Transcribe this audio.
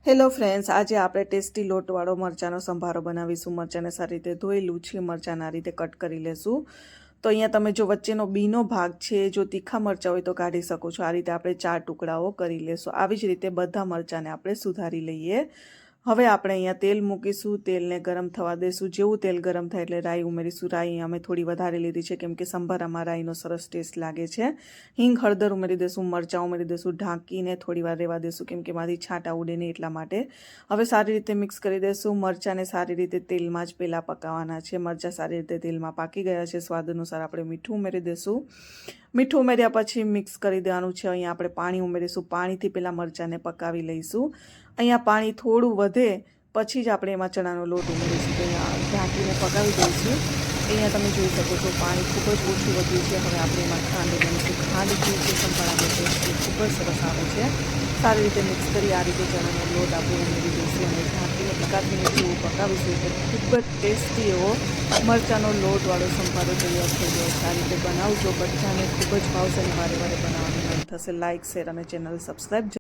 Hello friends, આજે આપણે tasty લોટવાળો મરચાંનો સંભારો બનાવીશું। મરચાંને સારી રીતે ધોઈ લૂછી મરચાંને આ રીતે કટ કરી લેશું। તો અહીંયા તમે જો વચ્ચેનો બીનો ભાગ છે, જો તીખા મરચાં હોય તો કાઢી શકો છો। આ રીતે આપણે 4 ટુકડાઓ કરી લેશું। આવી જ રીતે બધા મરચાંને આપણે સુધારી લઈએ। હવે આપણે અહીંયા તેલ મૂકીશું, તેલને ગરમ થવા દઈશું। જેવું તેલ ગરમ થાય એટલે રાઈ ઉમેરીશું। રાઈ અમે થોડી વધારે લીધી છે કેમ કે સંભારામાં રાઈનો સરસ ટેસ્ટ લાગે છે। હિંગ, હળદર ઉમેરી દઈશું, મરચાં ઉમેરી દઈશું, ઢાંકીને થોડી વાર રહેવા દઈશું કેમ કે એમાંથી છાંટા ઉડે નહીં એટલા માટે। હવે સારી રીતે મિક્સ કરી દઈશું। મરચાંને સારી રીતે તેલમાં જ પહેલાં પકાવવાના છે। મરચાં સારી રીતે તેલમાં પાકી ગયા છે। સ્વાદ અનુસાર આપણે મીઠું ઉમેરી દઈશું। મીઠું ઉમેર્યા પછી મિક્સ કરી દેવાનું છે। અહીંયા આપણે પાણી ઉમેરીશું। પાણીથી પહેલાં મરચાંને પકાવી લઈશું। અહીંયા પાણી થોડું વધે પછી જ આપણે એમાં ચણાનો લોટ ઉમેરીશું। તો અહીંયા ઢાંકીને પકાવી દઈશું। અહીંયા તમે જોઈ શકો છો પાણી ખૂબ જ ઓછું વધ્યું છે। હવે આપણે એમાં ખાંડ ઉમેરીશું। ખાંડથી જે સંભારાનો ટેસ્ટ ખૂબ જ સરસ આવે છે। સારી રીતે મિક્સ કરી આ રીતે ચણાનો લોટ આપણે ઉમેરી દઈશું અને ઢાંકીને એકાદ મિનિટ જેવું પકાવીશું એટલે ખૂબ જ ટેસ્ટી એવો મરચાંનો લોટવાળો સંભારો તૈયાર થઈ ગયો છે। આ રીતે બનાવજો, બધાને ખૂબ જ ભાવશે અને વારે વારે બનાવવાનું મન થશે। લાઇક, શેર અને ચેનલ સબસ્ક્રાઈબ